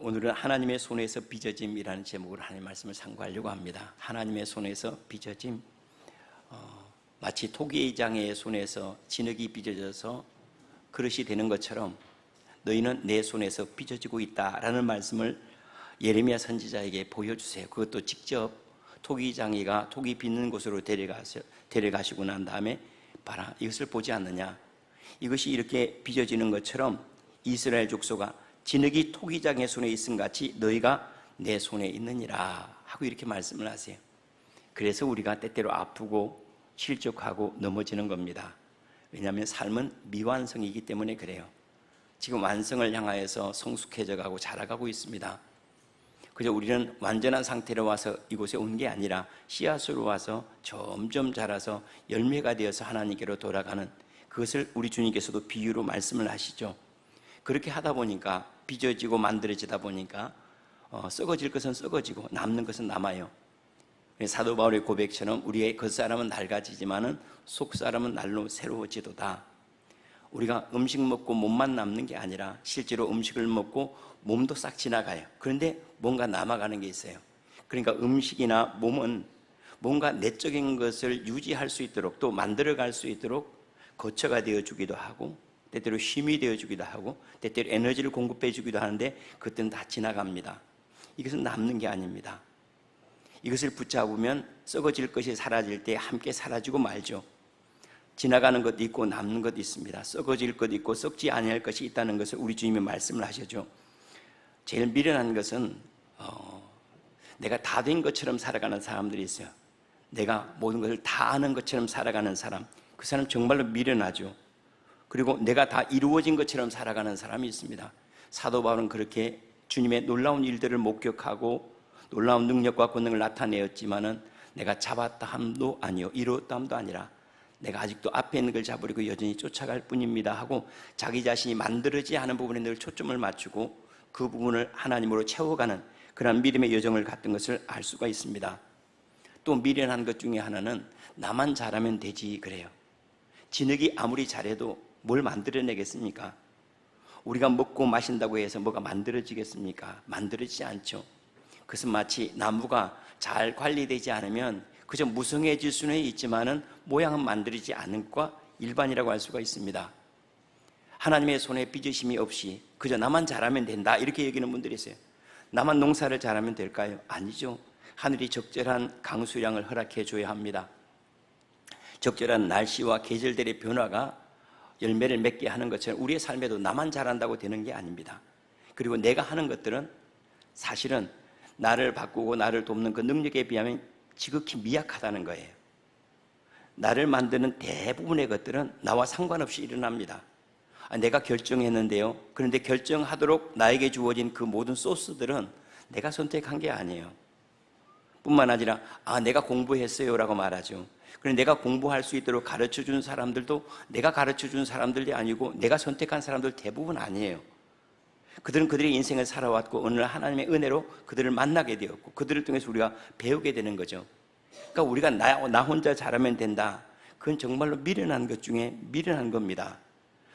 오늘은 하나님의 손에서 빚어짐이라는 제목으로 하나님의 말씀을 상고하려고 합니다. 하나님의 손에서 빚어짐. 마치 토기장의 손에서 진흙이 빚어져서 그릇이 되는 것처럼 너희는 내 손에서 빚어지고 있다라는 말씀을 예레미야 선지자에게 보여주세요. 그것도 직접 토기장이가 토기 빚는 곳으로 데려가시고 난 다음에 봐라, 이것을 보지 않느냐. 이것이 이렇게 빚어지는 것처럼 이스라엘 족속아, 진흙이 토기장의 손에 있음 같이 너희가 내 손에 있느니라 하고 이렇게 말씀을 하세요. 그래서 우리가 때때로 아프고 실족하고 넘어지는 겁니다. 왜냐하면 삶은 미완성이기 때문에 그래요. 지금 완성을 향하여서 성숙해져 가고 자라가고 있습니다. 그저 우리는 완전한 상태로 와서 이곳에 온 게 아니라 씨앗으로 와서 점점 자라서 열매가 되어서 하나님께로 돌아가는, 그것을 우리 주님께서도 비유로 말씀을 하시죠. 그렇게 하다 보니까 빚어지고 만들어지다 보니까 썩어질 것은 썩어지고 남는 것은 남아요. 사도 바울의 고백처럼 우리의 겉사람은 낡아지지만은 속사람은 날로 새로워지도다. 우리가 음식 먹고 몸만 남는 게 아니라 실제로 음식을 먹고 몸도 싹 지나가요. 그런데 뭔가 남아가는 게 있어요. 그러니까 음식이나 몸은 뭔가 내적인 것을 유지할 수 있도록 또 만들어갈 수 있도록 거처가 되어주기도 하고 때때로 힘이 되어주기도 하고 때때로 에너지를 공급해주기도 하는데 그때는 다 지나갑니다. 이것은 남는 게 아닙니다. 이것을 붙잡으면 썩어질 것이 사라질 때 함께 사라지고 말죠. 지나가는 것도 있고 남는 것도 있습니다. 썩어질 것도 있고 썩지 아니할 것이 있다는 것을 우리 주님이 말씀을 하시죠. 제일 미련한 것은 내가 다 된 것처럼 살아가는 사람들이 있어요. 내가 모든 것을 다 아는 것처럼 살아가는 사람, 그 사람 정말로 미련하죠. 그리고 내가 다 이루어진 것처럼 살아가는 사람이 있습니다. 사도 바울은 그렇게 주님의 놀라운 일들을 목격하고 놀라운 능력과 권능을 나타내었지만은 내가 잡았다 함도 아니요 이루었다 함도 아니라 내가 아직도 앞에 있는 걸 잡으려고 여전히 쫓아갈 뿐입니다 하고 자기 자신이 만들어지지 않은 부분에 늘 초점을 맞추고 그 부분을 하나님으로 채워가는 그런 믿음의 여정을 갔던 것을 알 수가 있습니다. 또 미련한 것 중에 하나는 나만 잘하면 되지 그래요. 진흙이 아무리 잘해도 뭘 만들어내겠습니까? 우리가 먹고 마신다고 해서 뭐가 만들어지겠습니까? 만들어지지 않죠. 그것은 마치 나무가 잘 관리되지 않으면 그저 무성해질 수는 있지만은 모양은 만들어지지 않은 것과 일반이라고 할 수가 있습니다. 하나님의 손에 빚으심이 없이 그저 나만 잘하면 된다 이렇게 여기는 분들이 있어요. 나만 농사를 잘하면 될까요? 아니죠. 하늘이 적절한 강수량을 허락해 줘야 합니다. 적절한 날씨와 계절들의 변화가 열매를 맺게 하는 것처럼 우리의 삶에도 나만 잘한다고 되는 게 아닙니다. 그리고 내가 하는 것들은 사실은 나를 바꾸고 나를 돕는 그 능력에 비하면 지극히 미약하다는 거예요. 나를 만드는 대부분의 것들은 나와 상관없이 일어납니다. 내가 결정했는데요. 그런데 결정하도록 나에게 주어진 그 모든 소스들은 내가 선택한 게 아니에요. 뿐만 아니라 내가 공부했어요 라고 말하죠. 그런데 내가 공부할 수 있도록 가르쳐준 사람들도 내가 가르쳐준 사람들이 아니고 내가 선택한 사람들 대부분 아니에요. 그들은 그들의 인생을 살아왔고 어느 날 하나님의 은혜로 그들을 만나게 되었고 그들을 통해서 우리가 배우게 되는 거죠. 그러니까 우리가 나 혼자 잘하면 된다. 그건 정말로 미련한 것 중에 미련한 겁니다.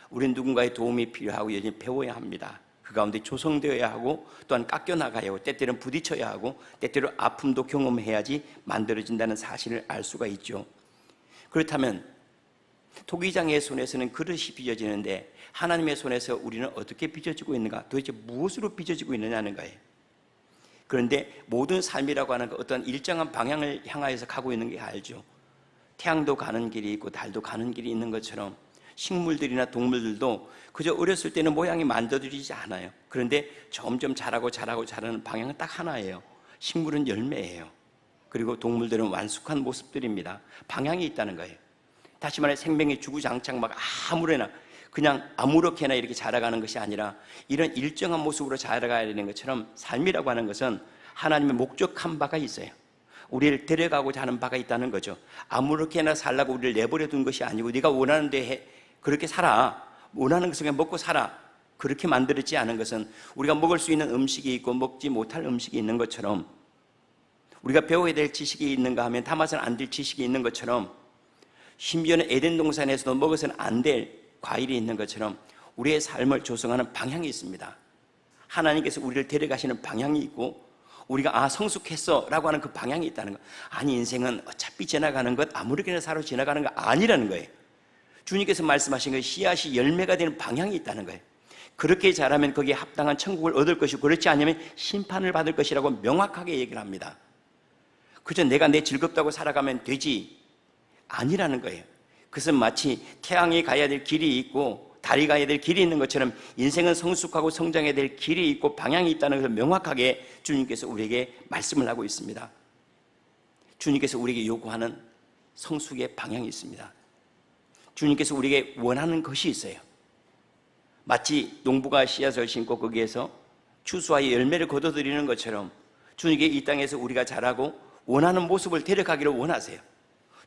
우리는 누군가의 도움이 필요하고 여전히 배워야 합니다. 그 가운데 조성되어야 하고 또한 깎여나가야 하고 때때로는 부딪혀야 하고 때때로 아픔도 경험해야지 만들어진다는 사실을 알 수가 있죠. 그렇다면 토기장의 손에서는 그릇이 빚어지는데 하나님의 손에서 우리는 어떻게 빚어지고 있는가? 도대체 무엇으로 빚어지고 있느냐는 거예요. 그런데 모든 삶이라고 하는 어떤 일정한 방향을 향하여서 가고 있는 게 알죠. 태양도 가는 길이 있고 달도 가는 길이 있는 것처럼 식물들이나 동물들도 그저 어렸을 때는 모양이 만들어지지 않아요. 그런데 점점 자라는 방향은 딱 하나예요. 식물은 열매예요. 그리고 동물들은 완숙한 모습들입니다. 방향이 있다는 거예요. 다시 말해 생명이 주구장창 막 그냥 아무렇게나 이렇게 자라가는 것이 아니라 이런 일정한 모습으로 자라가야 되는 것처럼 삶이라고 하는 것은 하나님의 목적한 바가 있어요. 우리를 데려가고자 하는 바가 있다는 거죠. 아무렇게나 살라고 우리를 내버려 둔 것이 아니고 네가 원하는 데 그렇게 살아. 원하는 것을 먹고 살아. 그렇게 만들어지지 않은 것은 우리가 먹을 수 있는 음식이 있고 먹지 못할 음식이 있는 것처럼 우리가 배워야 될 지식이 있는가 하면 다 맛은 안 될 지식이 있는 것처럼 심지어는 에덴 동산에서도 먹어서는 안 될 과일이 있는 것처럼 우리의 삶을 조성하는 방향이 있습니다. 하나님께서 우리를 데려가시는 방향이 있고 우리가 성숙했어 라고 하는 그 방향이 있다는 거. 아니 인생은 어차피 지나가는 것, 아무렇게나 살아 지나가는 거 아니라는 거예요. 주님께서 말씀하신 그 씨앗이 열매가 되는 방향이 있다는 거예요. 그렇게 자라면 거기에 합당한 천국을 얻을 것이고 그렇지 않으면 심판을 받을 것이라고 명확하게 얘기를 합니다. 그저 내가 내 즐겁다고 살아가면 되지 아니라는 거예요. 그것은 마치 태양이 가야 될 길이 있고 달이 가야 될 길이 있는 것처럼 인생은 성숙하고 성장해야 될 길이 있고 방향이 있다는 것을 명확하게 주님께서 우리에게 말씀을 하고 있습니다. 주님께서 우리에게 요구하는 성숙의 방향이 있습니다. 주님께서 우리에게 원하는 것이 있어요. 마치 농부가 씨앗을 심고 거기에서 추수하여 열매를 거둬들이는 것처럼 주님께 이 땅에서 우리가 자라고 원하는 모습을 데려가기를 원하세요.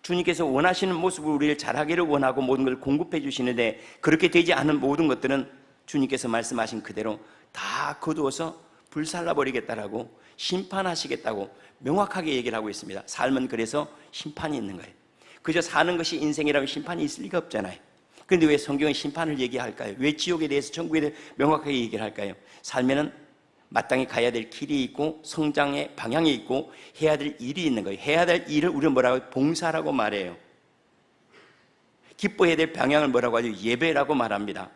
주님께서 원하시는 모습을 우리를 자라기를 원하고 모든 걸 공급해 주시는데 그렇게 되지 않은 모든 것들은 주님께서 말씀하신 그대로 다 거두어서 불살라 버리겠다라고 심판하시겠다고 명확하게 얘기를 하고 있습니다. 삶은 그래서 심판이 있는 거예요. 그저 사는 것이 인생이라면 심판이 있을 리가 없잖아요. 그런데 왜 성경은 심판을 얘기할까요? 왜 지옥에 대해서 천국에 대해서 명확하게 얘기를 할까요? 삶에는 마땅히 가야 될 길이 있고 성장의 방향이 있고 해야 될 일이 있는 거예요. 해야 될 일을 우리는 뭐라고 해요? 봉사라고 말해요. 기뻐해야 될 방향을 뭐라고 하죠? 예배라고 말합니다.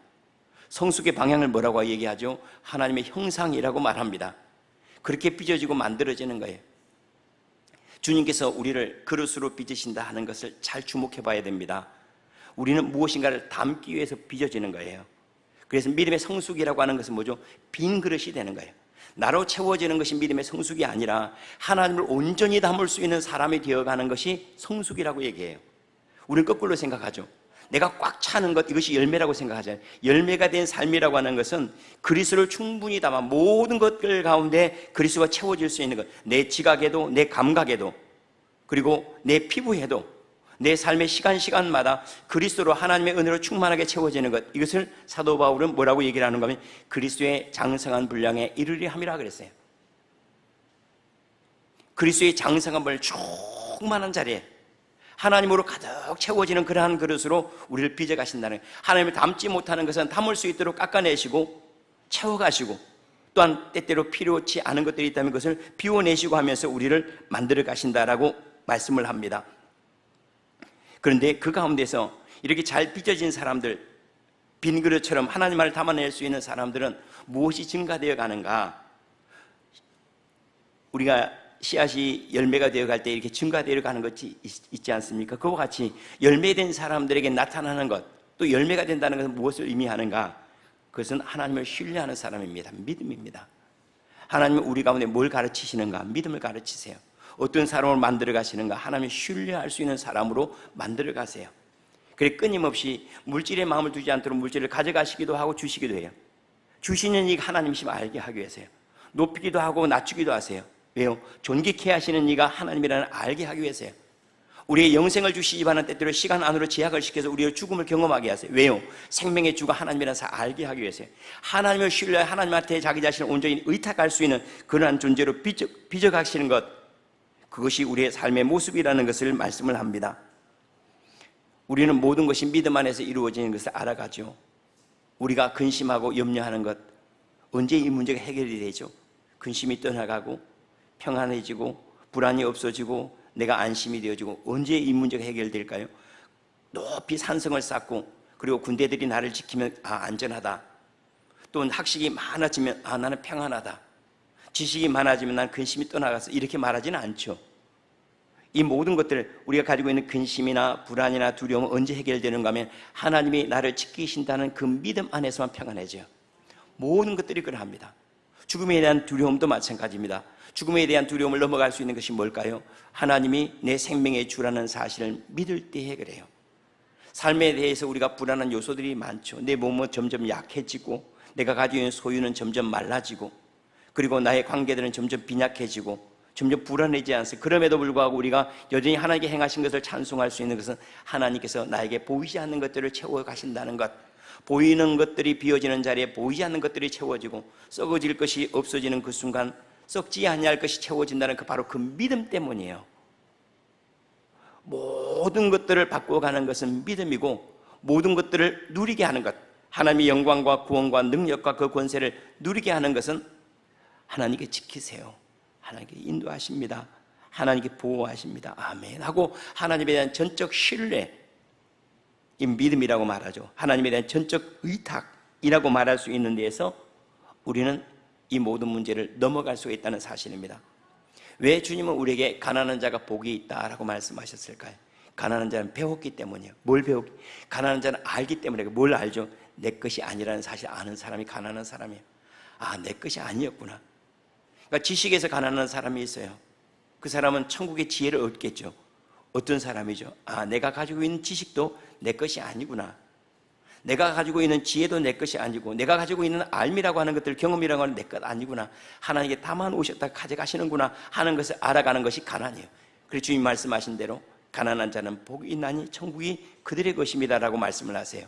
성숙의 방향을 뭐라고 얘기하죠? 하나님의 형상이라고 말합니다. 그렇게 빚어지고 만들어지는 거예요. 주님께서 우리를 그릇으로 빚으신다 하는 것을 잘 주목해 봐야 됩니다. 우리는 무엇인가를 담기 위해서 빚어지는 거예요. 그래서 믿음의 성숙이라고 하는 것은 뭐죠? 빈 그릇이 되는 거예요. 나로 채워지는 것이 믿음의 성숙이 아니라 하나님을 온전히 담을 수 있는 사람이 되어가는 것이 성숙이라고 얘기해요. 우리는 거꾸로 생각하죠. 내가 꽉 차는 것, 이것이 열매라고 생각하잖아요. 열매가 된 삶이라고 하는 것은 그리스도를 충분히 담아 모든 것들 가운데 그리스도가 채워질 수 있는 것, 내 지각에도 내 감각에도 그리고 내 피부에도 내 삶의 시간마다 그리스도로 하나님의 은혜로 충만하게 채워지는 것, 이것을 사도 바울은 뭐라고 얘기를 하는가 하면 그리스도의 장성한 분량에 이르리 함이라 그랬어요. 그리스도의 장성한 분량, 충만한 자리에 하나님으로 가득 채워지는 그러한 그릇으로 우리를 빚어가신다는 거예요. 하나님을 담지 못하는 것은 담을 수 있도록 깎아내시고 채워가시고 또한 때때로 필요치 않은 것들이 있다면 그것을 비워내시고 하면서 우리를 만들어 가신다라고 말씀을 합니다. 그런데 그 가운데서 이렇게 잘 빚어진 사람들, 빈 그릇처럼 하나님을 담아낼 수 있는 사람들은 무엇이 증가되어 가는가? 우리가 씨앗이 열매가 되어갈 때 이렇게 증가되어 가는 것이 있지 않습니까? 그와 같이 열매된 사람들에게 나타나는 것, 또 열매가 된다는 것은 무엇을 의미하는가? 그것은 하나님을 신뢰하는 사람입니다. 믿음입니다. 하나님은 우리 가운데 뭘 가르치시는가? 믿음을 가르치세요. 어떤 사람을 만들어 가시는가? 하나님을 신뢰할 수 있는 사람으로 만들어 가세요. 그래 끊임없이 물질에 마음을 두지 않도록 물질을 가져가시기도 하고 주시기도 해요. 주시는 이가 하나님이심을 알게 하기 위해서요. 높이기도 하고 낮추기도 하세요. 왜요? 존귀케 하시는 이가 하나님이라는 알게 하기 위해서요. 우리의 영생을 주시지만은 때때로 시간 안으로 제약을 시켜서 우리의 죽음을 경험하게 하세요. 왜요? 생명의 주가 하나님이라는 사실을 알게 하기 위해서요. 하나님을 신뢰해 하나님한테 자기 자신을 온전히 의탁할 수 있는 그러한 존재로 빚어가시는 것, 그것이 우리의 삶의 모습이라는 것을 말씀을 합니다. 우리는 모든 것이 믿음 안에서 이루어지는 것을 알아가죠. 우리가 근심하고 염려하는 것, 언제 이 문제가 해결이 되죠? 근심이 떠나가고 평안해지고 불안이 없어지고 내가 안심이 되어지고 언제 이 문제가 해결될까요? 높이 산성을 쌓고 그리고 군대들이 나를 지키면 안전하다. 또 학식이 많아지면 나는 평안하다. 지식이 많아지면 난 근심이 떠나가서 이렇게 말하지는 않죠. 이 모든 것들 우리가 가지고 있는 근심이나 불안이나 두려움은 언제 해결되는가 하면 하나님이 나를 지키신다는 그 믿음 안에서만 평안해져요. 모든 것들이 그러합니다. 죽음에 대한 두려움도 마찬가지입니다. 죽음에 대한 두려움을 넘어갈 수 있는 것이 뭘까요? 하나님이 내 생명의 주라는 사실을 믿을 때에 그래요. 삶에 대해서 우리가 불안한 요소들이 많죠. 내 몸은 점점 약해지고 내가 가지고 있는 소유는 점점 말라지고 그리고 나의 관계들은 점점 빈약해지고 점점 불안해지지 않습니까? 그럼에도 불구하고 우리가 여전히 하나님께 행하신 것을 찬송할 수 있는 것은 하나님께서 나에게 보이지 않는 것들을 채워가신다는 것, 보이는 것들이 비어지는 자리에 보이지 않는 것들이 채워지고 썩어질 것이 없어지는 그 순간 썩지 아니할 것이 채워진다는 바로 그 믿음 때문이에요. 모든 것들을 바꿔가는 것은 믿음이고 모든 것들을 누리게 하는 것, 하나님의 영광과 구원과 능력과 그 권세를 누리게 하는 것은 하나님께 지키세요. 하나님께 인도하십니다. 하나님께 보호하십니다. 아멘 하고 하나님에 대한 전적 신뢰, 이 믿음이라고 말하죠. 하나님에 대한 전적 의탁이라고 말할 수 있는 데에서 우리는 이 모든 문제를 넘어갈 수가 있다는 사실입니다. 왜 주님은 우리에게 가난한 자가 복이 있다라고 말씀하셨을까요? 가난한 자는 배웠기 때문이에요. 뭘 배웠기? 가난한 자는 알기 때문에. 뭘 알죠? 내 것이 아니라는 사실 아는 사람이 가난한 사람이에요. 아, 내 것이 아니었구나. 그러니까 지식에서 가난한 사람이 있어요. 그 사람은 천국의 지혜를 얻겠죠. 어떤 사람이죠? 아, 내가 가지고 있는 지식도 내 것이 아니구나. 내가 가지고 있는 지혜도 내 것이 아니고, 내가 가지고 있는 알미라고 하는 것들, 경험이라고 하는 내 것 아니구나. 하나님께 다만 오셨다 가져가시는구나 하는 것을 알아가는 것이 가난이에요. 그래서 주님 말씀하신 대로 가난한 자는 복이 있나니 천국이 그들의 것입니다라고 말씀을 하세요.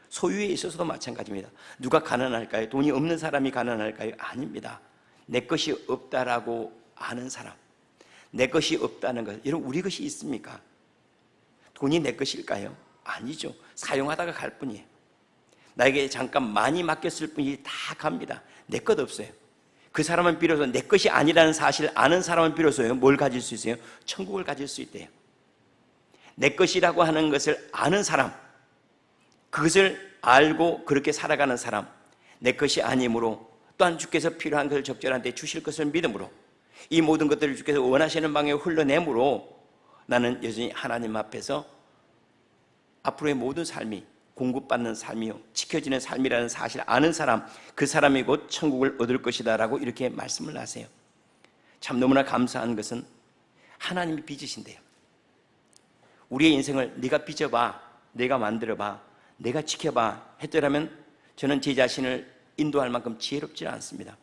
소유에 있어서도 마찬가지입니다. 누가 가난할까요? 돈이 없는 사람이 가난할까요? 아닙니다. 내 것이 없다라고 아는 사람, 내 것이 없다는 것, 여러분 우리 것이 있습니까? 돈이 내 것일까요? 아니죠. 사용하다가 갈 뿐이에요. 나에게 잠깐 많이 맡겼을 뿐이지 다 갑니다. 내 것 없어요. 그 사람은 비로소 내 것이 아니라는 사실을 아는 사람은 비로소요 뭘 가질 수 있어요? 천국을 가질 수 있대요. 내 것이라고 하는 것을 아는 사람, 그것을 알고 그렇게 살아가는 사람, 내 것이 아니므로 또한 주께서 필요한 것을 적절한 데 주실 것을 믿음으로 이 모든 것들을 주께서 원하시는 방향에 흘러내므로 나는 여전히 하나님 앞에서 앞으로의 모든 삶이 공급받는 삶이요 지켜지는 삶이라는 사실을 아는 사람, 그 사람이 곧 천국을 얻을 것이다 라고 이렇게 말씀을 하세요. 참 너무나 감사한 것은 하나님이 빚으신대요. 우리의 인생을 네가 빚어봐, 내가 만들어봐, 내가 지켜봐 했더라면 저는 제 자신을 인도할 만큼 지혜롭지 않습니다.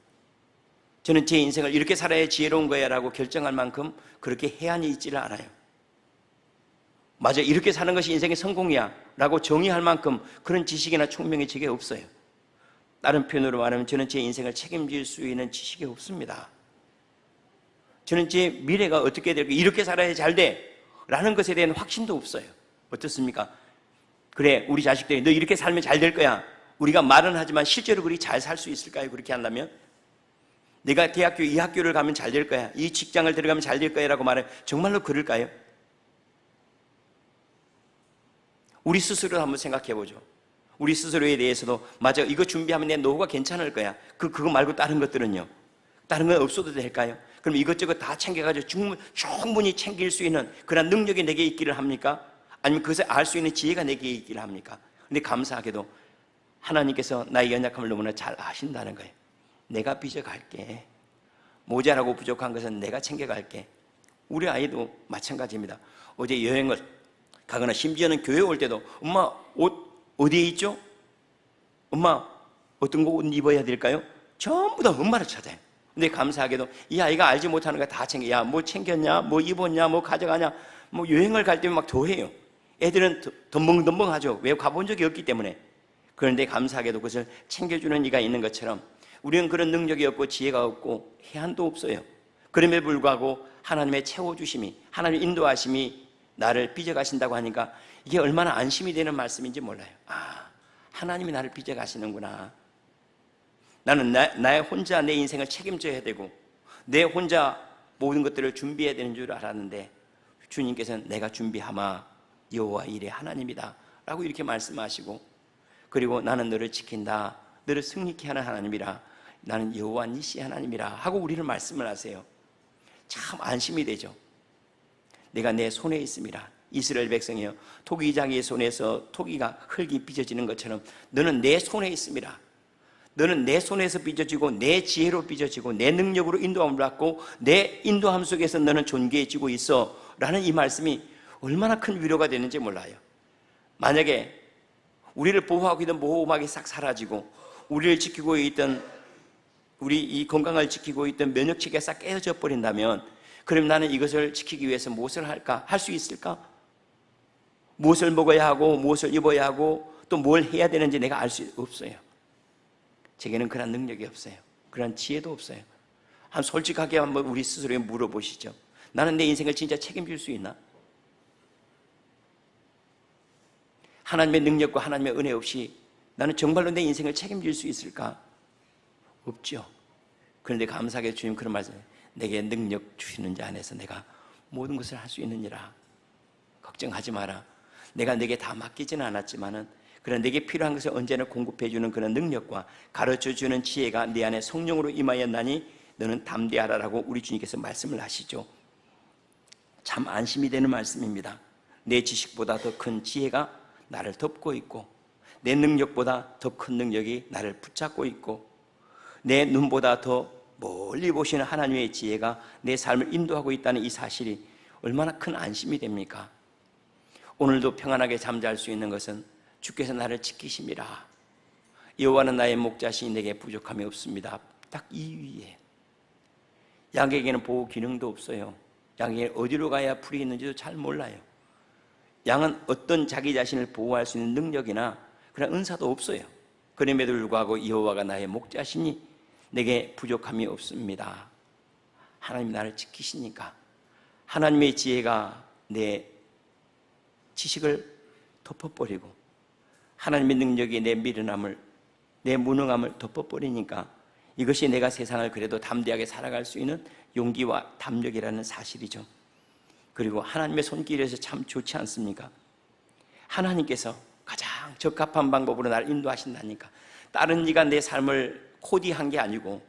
저는 제 인생을 이렇게 살아야 지혜로운 거야 라고 결정할 만큼 그렇게 해안이 있지를 않아요. 맞아, 이렇게 사는 것이 인생의 성공이야 라고 정의할 만큼 그런 지식이나 총명이 제게 없어요. 다른 표현으로 말하면 저는 제 인생을 책임질 수 있는 지식이 없습니다. 저는 제 미래가 어떻게 될까, 이렇게 살아야 잘 돼 라는 것에 대한 확신도 없어요. 어떻습니까? 그래, 우리 자식들이 너 이렇게 살면 잘 될 거야, 우리가 말은 하지만 실제로 그리 잘 살 수 있을까요? 그렇게 한다면 내가 대학교 이 학교를 가면 잘 될 거야, 이 직장을 들어가면 잘 될 거야 라고 말해 정말로 그럴까요? 우리 스스로 한번 생각해 보죠. 우리 스스로에 대해서도 맞아, 이거 준비하면 내 노후가 괜찮을 거야, 그거 말고 다른 것들은요? 다른 건 없어도 될까요? 그럼 이것저것 다 챙겨가지고 충분히 챙길 수 있는 그런 능력이 내게 있기를 합니까? 아니면 그것을 알 수 있는 지혜가 내게 있기를 합니까? 근데 감사하게도 하나님께서 나의 연약함을 너무나 잘 아신다는 거예요. 내가 빚어갈게. 모자라고 부족한 것은 내가 챙겨갈게. 우리 아이도 마찬가지입니다. 어제 여행을 가거나 심지어는 교회 올 때도 엄마 옷 어디에 있죠? 엄마 어떤 옷 입어야 될까요? 전부 다 엄마를 찾아요. 근데 감사하게도 이 아이가 알지 못하는 거 다 챙겨. 야, 뭐 챙겼냐, 뭐 입었냐, 뭐 가져가냐, 뭐 여행을 갈 때면 막 더해요. 애들은 덤벙덤벙하죠. 왜? 가본 적이 없기 때문에. 그런데 감사하게도 그것을 챙겨주는 이가 있는 것처럼 우리는 그런 능력이 없고 지혜가 없고 해안도 없어요. 그럼에도 불구하고 하나님의 채워주심이, 하나님의 인도하심이 나를 빚어가신다고 하니까 이게 얼마나 안심이 되는 말씀인지 몰라요. 아, 하나님이 나를 빚어가시는구나. 나는 나의 혼자 내 인생을 책임져야 되고 내 혼자 모든 것들을 준비해야 되는 줄 알았는데 주님께서는 내가 준비하마 여호와 이레 하나님이다 라고 이렇게 말씀하시고, 그리고 나는 너를 지킨다, 너를 승리케 하는 하나님이라, 나는 여호와 니시 하나님이라 하고 우리를 말씀을 하세요. 참 안심이 되죠. 내가 내 손에 있음이라. 이스라엘 백성이여, 토기장이의 손에서 토기가 흙이 빚어지는 것처럼 너는 내 손에 있음이라. 너는 내 손에서 빚어지고 내 지혜로 빚어지고 내 능력으로 인도함을 받고 내 인도함 속에서 너는 존귀해지고 있어 라는 이 말씀이 얼마나 큰 위로가 되는지 몰라요. 만약에 우리를 보호하고 있던 모험하게 싹 사라지고 우리를 지키고 있던, 우리 이 건강을 지키고 있던 면역체계가 싹 깨어져 버린다면 그럼 나는 이것을 지키기 위해서 무엇을 할까? 할 수 있을까? 무엇을 먹어야 하고 무엇을 입어야 하고 또 뭘 해야 되는지 내가 알 수 없어요. 제게는 그런 능력이 없어요. 그런 지혜도 없어요. 한 솔직하게 한번 우리 스스로에 물어보시죠. 나는 내 인생을 진짜 책임질 수 있나? 하나님의 능력과 하나님의 은혜 없이 나는 정말로 내 인생을 책임질 수 있을까? 없죠. 그런데 감사하게 주님 그런 말씀, 내게 능력 주시는 자 안에서 내가 모든 것을 할 수 있느니라. 걱정하지 마라. 내가 내게 다 맡기지는 않았지만은 그런 내게 필요한 것을 언제나 공급해 주는 그런 능력과 가르쳐 주는 지혜가 네 안에 성령으로 임하였나니 너는 담대하라라고 우리 주님께서 말씀을 하시죠. 참 안심이 되는 말씀입니다. 내 지식보다 더 큰 지혜가 나를 덮고 있고, 내 능력보다 더 큰 능력이 나를 붙잡고 있고, 내 눈보다 더 멀리 보시는 하나님의 지혜가 내 삶을 인도하고 있다는 이 사실이 얼마나 큰 안심이 됩니까? 오늘도 평안하게 잠잘 수 있는 것은 주께서 나를 지키심이라. 여호와는 나의 목자시니 내게 부족함이 없습니다. 딱 이 위에. 양에게는 보호 기능도 없어요. 양에게 어디로 가야 풀이 있는지도 잘 몰라요. 양은 어떤 자기 자신을 보호할 수 있는 능력이나 그런 은사도 없어요. 그럼에도 불구하고 여호와가 나의 목자시니 내게 부족함이 없습니다. 하나님이 나를 지키시니까 하나님의 지혜가 내 지식을 덮어버리고 하나님의 능력이 내 미련함을, 내 무능함을 덮어버리니까 이것이 내가 세상을 그래도 담대하게 살아갈 수 있는 용기와 담력이라는 사실이죠. 그리고 하나님의 손길에서 참 좋지 않습니까? 하나님께서 가장 적합한 방법으로 나를 인도하신다니까. 다른 이가 내 삶을 코디한 게 아니고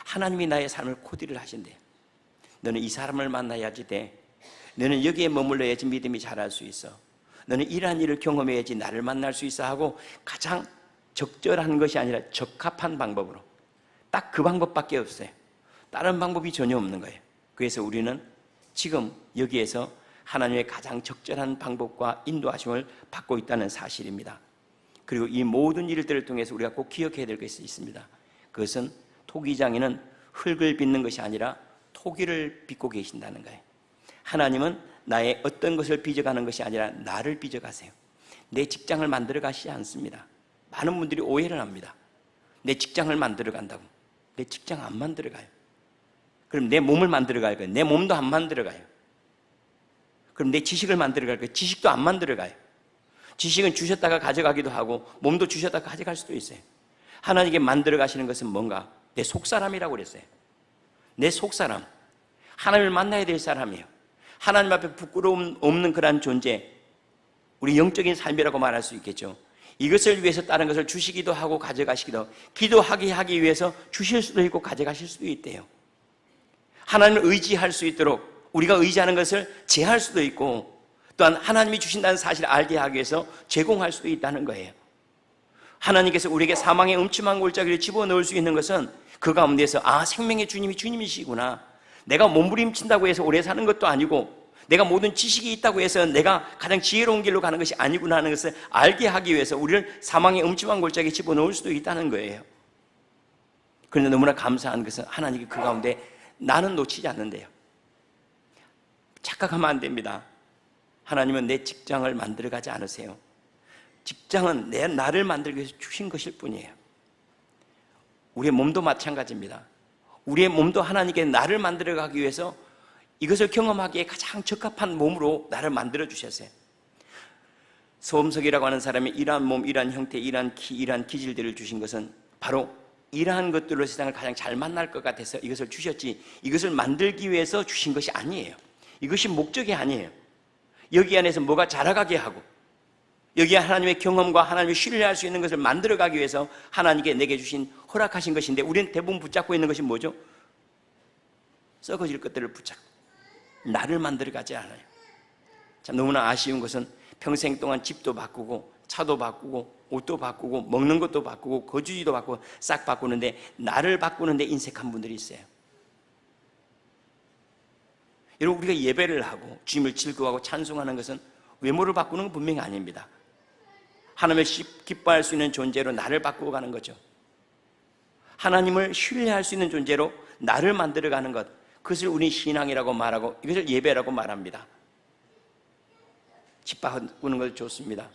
하나님이 나의 삶을 코디를 하신대요. 너는 이 사람을 만나야지 돼. 너는 여기에 머물러야지 믿음이 자랄 수 있어. 너는 이러한 일을 경험해야지 나를 만날 수 있어 하고 가장 적절한 것이 아니라 적합한 방법으로, 딱 그 방법밖에 없어요. 다른 방법이 전혀 없는 거예요. 그래서 우리는 지금 여기에서 하나님의 가장 적절한 방법과 인도하심을 받고 있다는 사실입니다. 그리고 이 모든 일들을 통해서 우리가 꼭 기억해야 될 것이 있습니다. 그것은 토기장이는 흙을 빚는 것이 아니라 토기를 빚고 계신다는 거예요. 하나님은 나의 어떤 것을 빚어가는 것이 아니라 나를 빚어가세요. 내 직장을 만들어 가시지 않습니다. 많은 분들이 오해를 합니다. 내 직장을 만들어 간다고. 내 직장 안 만들어 가요. 그럼 내 몸을 만들어 갈 거예요. 내 몸도 안 만들어 가요. 그럼 내 지식을 만들어 갈 거예요. 지식도 안 만들어 가요. 지식은 주셨다가 가져가기도 하고 몸도 주셨다가 가져갈 수도 있어요. 하나님께 만들어 가시는 것은 뭔가? 내 속사람이라고 그랬어요. 내 속사람. 하나님을 만나야 될 사람이에요. 하나님 앞에 부끄러움 없는 그러한 존재, 우리 영적인 삶이라고 말할 수 있겠죠. 이것을 위해서 다른 것을 주시기도 하고 가져가시기도 하고, 기도하게 하기 위해서 주실 수도 있고 가져가실 수도 있대요. 하나님을 의지할 수 있도록 우리가 의지하는 것을 제할 수도 있고, 또한 하나님이 주신다는 사실을 알게 하기 위해서 제공할 수도 있다는 거예요. 하나님께서 우리에게 사망의 음침한 골짜기를 집어넣을 수 있는 것은 그 가운데서 생명의 주님이 주님이시구나, 내가 몸부림친다고 해서 오래 사는 것도 아니고 내가 모든 지식이 있다고 해서 내가 가장 지혜로운 길로 가는 것이 아니구나 하는 것을 알게 하기 위해서 우리를 사망의 음침한 골짜기에 집어넣을 수도 있다는 거예요. 그런데 너무나 감사한 것은 하나님이 그 가운데 나는 놓치지 않는데요. 착각하면 안 됩니다. 하나님은 내 직장을 만들어가지 않으세요. 직장은 나를 만들기 위해서 주신 것일 뿐이에요. 우리의 몸도 마찬가지입니다. 우리의 몸도 하나님께 나를 만들어가기 위해서 이것을 경험하기에 가장 적합한 몸으로 나를 만들어 주셨어요. 소음석이라고 하는 사람이 이러한 몸, 이러한 형태, 이러한 키, 이러한 기질들을 주신 것은 바로 이러한 것들로 세상을 가장 잘 만날 것 같아서 이것을 주셨지, 이것을 만들기 위해서 주신 것이 아니에요. 이것이 목적이 아니에요. 여기 안에서 뭐가 자라가게 하고 여기에 하나님의 경험과 하나님의 신뢰할 수 있는 것을 만들어가기 위해서 하나님께 내게 주신, 허락하신 것인데, 우리는 대부분 붙잡고 있는 것이 뭐죠? 썩어질 것들을 붙잡고 나를 만들어가지 않아요. 참 너무나 아쉬운 것은 평생 동안 집도 바꾸고 차도 바꾸고 옷도 바꾸고 먹는 것도 바꾸고 거주지도 바꾸고 싹 바꾸는데 나를 바꾸는데 인색한 분들이 있어요. 여러분, 우리가 예배를 하고 주님을 즐거워하고 찬송하는 것은 외모를 바꾸는 건 분명히 아닙니다. 하나님을 기뻐할 수 있는 존재로 나를 바꾸어 가는 거죠. 하나님을 신뢰할 수 있는 존재로 나를 만들어가는 것, 그것을 우리 신앙이라고 말하고 이것을 예배라고 말합니다. 집 바꾸는 것 좋습니다.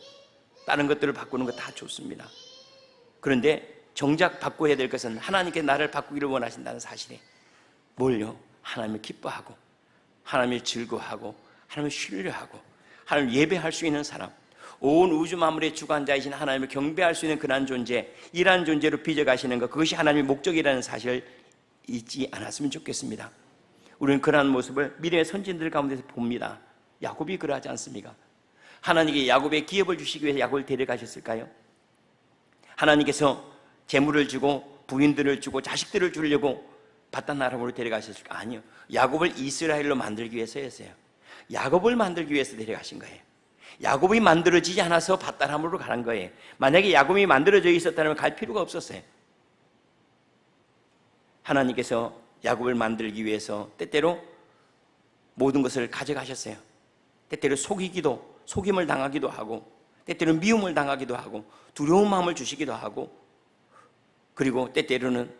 다른 것들을 바꾸는 것 다 좋습니다. 그런데 정작 바꿔야 될 것은 하나님께 나를 바꾸기를 원하신다는 사실에 뭘요? 하나님을 기뻐하고 하나님을 즐거워하고 하나님을 신뢰하고 하나님을 예배할 수 있는 사람, 온 우주 만물의 주관자이신 하나님을 경배할 수 있는 그러한 존재, 이러한 존재로 빚어가시는 것, 그것이 하나님의 목적이라는 사실을 잊지 않았으면 좋겠습니다. 우리는 그러한 모습을 미래의 선진들 가운데서 봅니다. 야곱이 그러하지 않습니까? 하나님께 야곱의 기업을 주시기 위해서 야곱을 데려가셨을까요? 하나님께서 재물을 주고 부인들을 주고 자식들을 주려고 바단 아람으로 데려가셨을까? 아니요. 야곱을 이스라엘로 만들기 위해서였어요. 야곱을 만들기 위해서 데려가신 거예요. 야곱이 만들어지지 않아서 바단 아람으로 가는 거예요. 만약에 야곱이 만들어져 있었다면 갈 필요가 없었어요. 하나님께서 야곱을 만들기 위해서 때때로 모든 것을 가져가셨어요. 때때로 속임을 당하기도 하고, 때때로 미움을 당하기도 하고, 두려운 마음을 주시기도 하고, 그리고 때때로는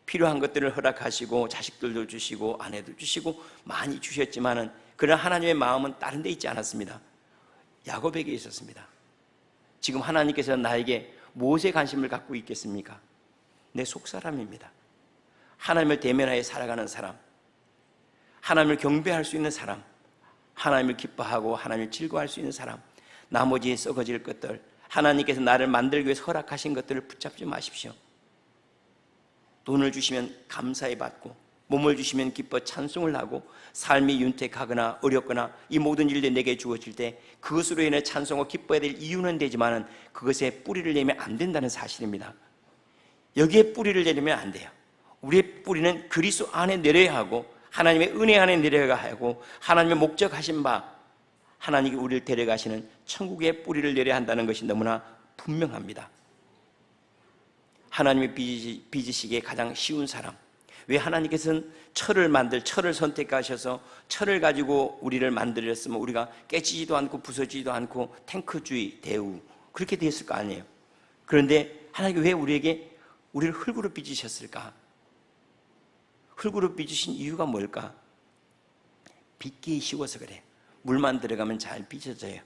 필요한 것들을 허락하시고 자식들도 주시고 아내도 주시고 많이 주셨지만은 그러나 하나님의 마음은 다른 데 있지 않았습니다. 야곱에게 있었습니다. 지금 하나님께서 나에게 무엇에 관심을 갖고 있겠습니까? 내 속사람입니다. 하나님을 대면하여 살아가는 사람, 하나님을 경배할 수 있는 사람, 하나님을 기뻐하고 하나님을 즐거워할 수 있는 사람, 나머지 썩어질 것들, 하나님께서 나를 만들기 위해서 허락하신 것들을 붙잡지 마십시오. 돈을 주시면 감사히 받고, 몸을 주시면 기뻐 찬송을 하고, 삶이 윤택하거나 어렵거나 이 모든 일들이 내게 주어질 때 그것으로 인해 찬송하고 기뻐해야 될 이유는 되지만 그것에 뿌리를 내면 안 된다는 사실입니다. 여기에 뿌리를 내리면 안 돼요. 우리의 뿌리는 그리스도 안에 내려야 하고, 하나님의 은혜 안에 내려야 하고, 하나님의 목적하신 바, 하나님이 우리를 데려가시는 천국의 뿌리를 내려야 한다는 것이 너무나 분명합니다. 하나님의 빚으시기에 가장 쉬운 사람, 왜 하나님께서는 철을 선택하셔서 철을 가지고 우리를 만들었으면 우리가 깨지지도 않고 부서지지도 않고 탱크주의 대우 그렇게 됐을 거 아니에요. 그런데 하나님께 왜 우리를 흙으로 빚으셨을까? 흙으로 빚으신 이유가 뭘까? 빚기 쉬워서 그래. 물만 들어가면 잘 빚어져요.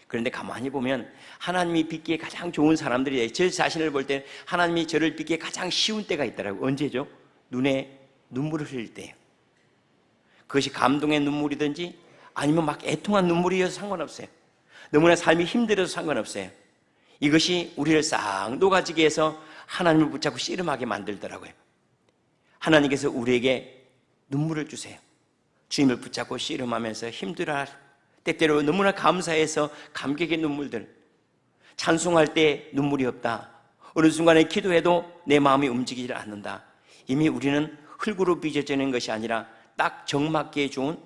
그런데 가만히 보면 하나님이 빚기에 가장 좋은 사람들이, 저 자신을 볼 때 하나님이 저를 빚기에 가장 쉬운 때가 있더라고요. 언제죠? 눈에 눈물을 흘릴 때예요. 그것이 감동의 눈물이든지 아니면 막 애통한 눈물이어서 상관없어요. 너무나 삶이 힘들어서 상관없어요. 이것이 우리를 싹 녹아지게 해서 하나님을 붙잡고 씨름하게 만들더라고요. 하나님께서 우리에게 눈물을 주세요. 주님을 붙잡고 씨름하면서 힘들어 때때로 너무나 감사해서 감격의 눈물들, 찬송할 때 눈물이 없다, 어느 순간에 기도해도 내 마음이 움직이지 않는다. 이미 우리는 흙으로 빚어지는 것이 아니라 딱 정맞게 좋은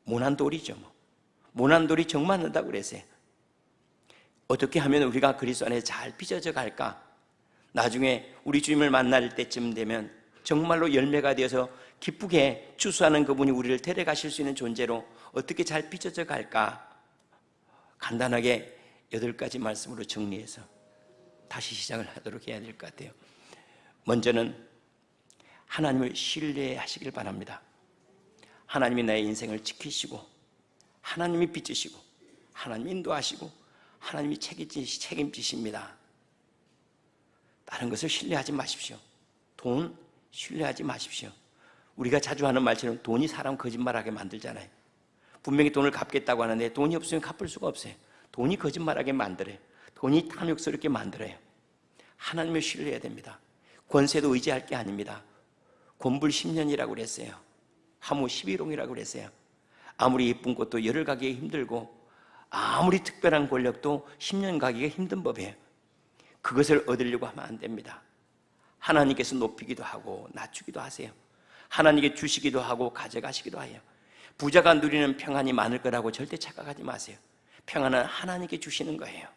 모난 돌이죠. 모난 돌이 정 맞는다고 그랬어요. 어떻게 하면 우리가 그리스도 안에 잘 빚어져 갈까? 나중에 우리 주님을 만날 때쯤 되면 정말로 열매가 되어서 기쁘게 추수하는 그분이 우리를 데려가실 수 있는 존재로 어떻게 잘 빚어져 갈까? 간단하게 8가지 말씀으로 정리해서 다시 시작을 하도록 해야 될 것 같아요. 먼저는 하나님을 신뢰하시길 바랍니다. 하나님이 나의 인생을 지키시고, 하나님이 빚으시고, 하나님이 인도하시고, 하나님이 책임지십니다. 다른 것을 신뢰하지 마십시오. 돈 신뢰하지 마십시오. 우리가 자주 하는 말처럼 돈이 사람 거짓말하게 만들잖아요. 분명히 돈을 갚겠다고 하는데 돈이 없으면 갚을 수가 없어요. 돈이 거짓말하게 만들어요. 돈이 탐욕스럽게 만들어요. 하나님을 신뢰해야 됩니다. 권세도 의지할 게 아닙니다. 곤불 10년이라고 그랬어요. 하무 11홍이라고 그랬어요. 아무리 예쁜 꽃도 열흘 가기가 힘들고 아무리 특별한 권력도 10년 가기가 힘든 법이에요. 그것을 얻으려고 하면 안 됩니다. 하나님께서 높이기도 하고 낮추기도 하세요. 하나님께 주시기도 하고 가져가시기도 해요. 부자가 누리는 평안이 많을 거라고 절대 착각하지 마세요. 평안은 하나님께 주시는 거예요.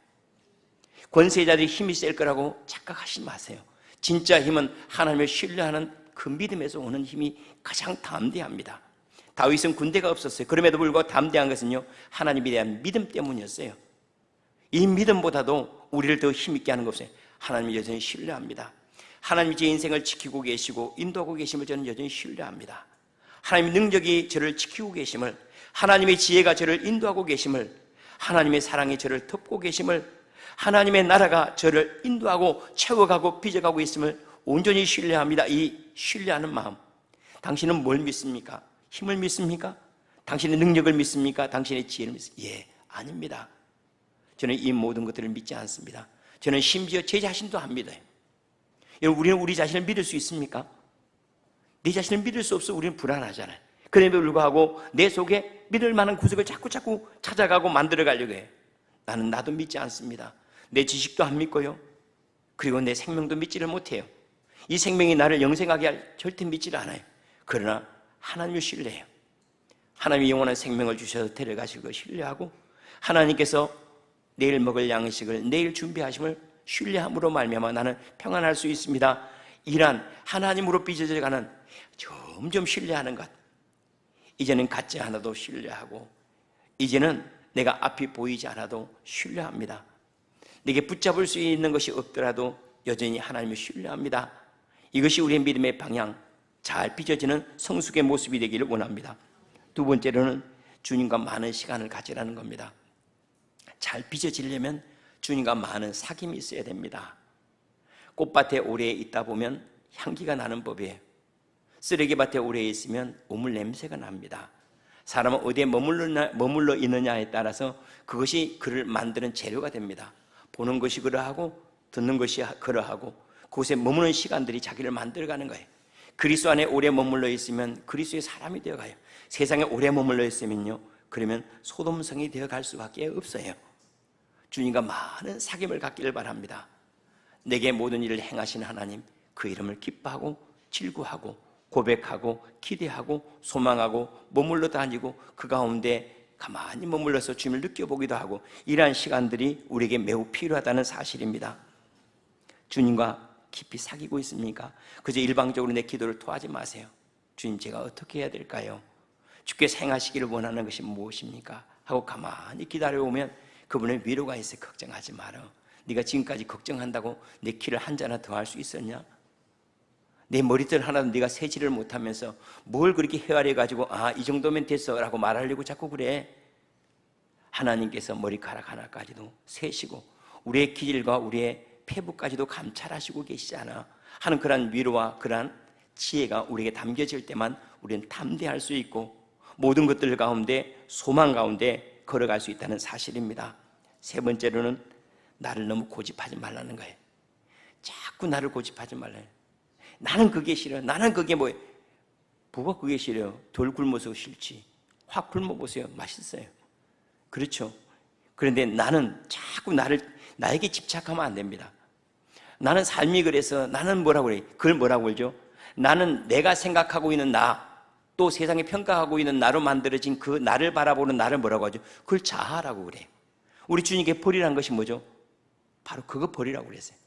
권세자들이 힘이 셀 거라고 착각하지 마세요. 진짜 힘은 하나님을 신뢰하는 그 믿음에서 오는 힘이 가장 담대합니다. 다윗은 군대가 없었어요. 그럼에도 불구하고 담대한 것은요, 하나님에 대한 믿음 때문이었어요. 이 믿음보다도 우리를 더 힘있게 하는 것 없어요. 하나님을 여전히 신뢰합니다. 하나님이 제 인생을 지키고 계시고 인도하고 계심을 저는 여전히 신뢰합니다. 하나님의 능력이 저를 지키고 계심을, 하나님의 지혜가 저를 인도하고 계심을, 하나님의 사랑이 저를 덮고 계심을, 하나님의 나라가 저를 인도하고 채워가고 빚어가고 있음을 온전히 신뢰합니다. 이 신뢰하는 마음, 당신은 뭘 믿습니까? 힘을 믿습니까? 당신의 능력을 믿습니까? 당신의 지혜를 믿습니까? 예, 아닙니다. 저는 이 모든 것들을 믿지 않습니다. 저는 심지어 제 자신도 안 믿어요. 여러분, 우리는 우리 자신을 믿을 수 있습니까? 내 자신을 믿을 수 없어 우리는 불안하잖아요. 그럼에도 불구하고 내 속에 믿을 만한 구석을 자꾸 찾아가고 만들어가려고 해요. 나는 나도 믿지 않습니다. 내 지식도 안 믿고요. 그리고 내 생명도 믿지를 못해요. 이 생명이 나를 영생하게 할 절대 믿지를 않아요. 그러나 하나님을 신뢰해요. 하나님이 영원한 생명을 주셔서 데려가실 걸 신뢰하고, 하나님께서 내일 먹을 양식을 내일 준비하심을 신뢰함으로 말미암아 나는 평안할 수 있습니다. 이란 하나님으로 빚어져 가는 점점 신뢰하는 것, 이제는 갖지 않아도 신뢰하고, 이제는 내가 앞이 보이지 않아도 신뢰합니다. 내게 붙잡을 수 있는 것이 없더라도 여전히 하나님을 신뢰합니다. 이것이 우리의 믿음의 방향, 잘 빚어지는 성숙의 모습이 되기를 원합니다. 두 번째로는 주님과 많은 시간을 가지라는 겁니다. 잘 빚어지려면 주님과 많은 사귐이 있어야 됩니다. 꽃밭에 오래 있다 보면 향기가 나는 법이에요. 쓰레기밭에 오래 있으면 우물 냄새가 납니다. 사람은 어디에 머물러 있느냐에 따라서 그것이 그를 만드는 재료가 됩니다. 보는 것이 그러하고 듣는 것이 그러하고 그곳에 머무는 시간들이 자기를 만들어가는 거예요. 그리스도 안에 오래 머물러 있으면 그리스도의 사람이 되어가요. 세상에 오래 머물러 있으면요, 그러면 소돔성이 되어갈 수밖에 없어요. 주님과 많은 사귐을 갖기를 바랍니다. 내게 모든 일을 행하신 하나님, 그 이름을 기뻐하고 질구하고 고백하고 기대하고 소망하고 머물러 다니고 그 가운데 가만히 머물러서 주님을 느껴보기도 하고, 이러한 시간들이 우리에게 매우 필요하다는 사실입니다. 주님과 깊이 사귀고 있습니까? 그저 일방적으로 내 기도를 토하지 마세요. 주님, 제가 어떻게 해야 될까요? 주께서 행하시기를 원하는 것이 무엇입니까? 하고 가만히 기다려오면 그분의 위로가 있어요. 걱정하지 마라. 네가 지금까지 걱정한다고 내 키를 한 자나 더 할 수 있었냐? 내 머리털 하나도 네가 세지를 못하면서 뭘 그렇게 헤아려가지고 이 정도면 됐어 라고 말하려고 자꾸 그래. 하나님께서 머리카락 하나까지도 세시고 우리의 기질과 우리의 폐부까지도 감찰하시고 계시잖아 하는 그러한 위로와 그러한 지혜가 우리에게 담겨질 때만 우리는 담대할 수 있고 모든 것들 가운데 소망 가운데 걸어갈 수 있다는 사실입니다. 세 번째로는 나를 너무 고집하지 말라는 거예요. 자꾸 나를 고집하지 말라요. 나는 그게 싫어. 나는 그게 뭐예요? 뭐가 그게 싫어요? 덜 굶어서 싫지. 확 굶어보세요. 맛있어요. 그렇죠? 그런데 나는 자꾸 나에게 집착하면 안 됩니다. 나는 삶이 그래서 나는 뭐라고 그래? 그걸 뭐라고 그러죠? 나는 내가 생각하고 있는 나, 또 세상에 평가하고 있는 나로 만들어진 그 나를 바라보는 나를 뭐라고 하죠? 그걸 자아라고 그래요. 우리 주님께 버리라는 것이 뭐죠? 바로 그거 버리라고 그랬어요.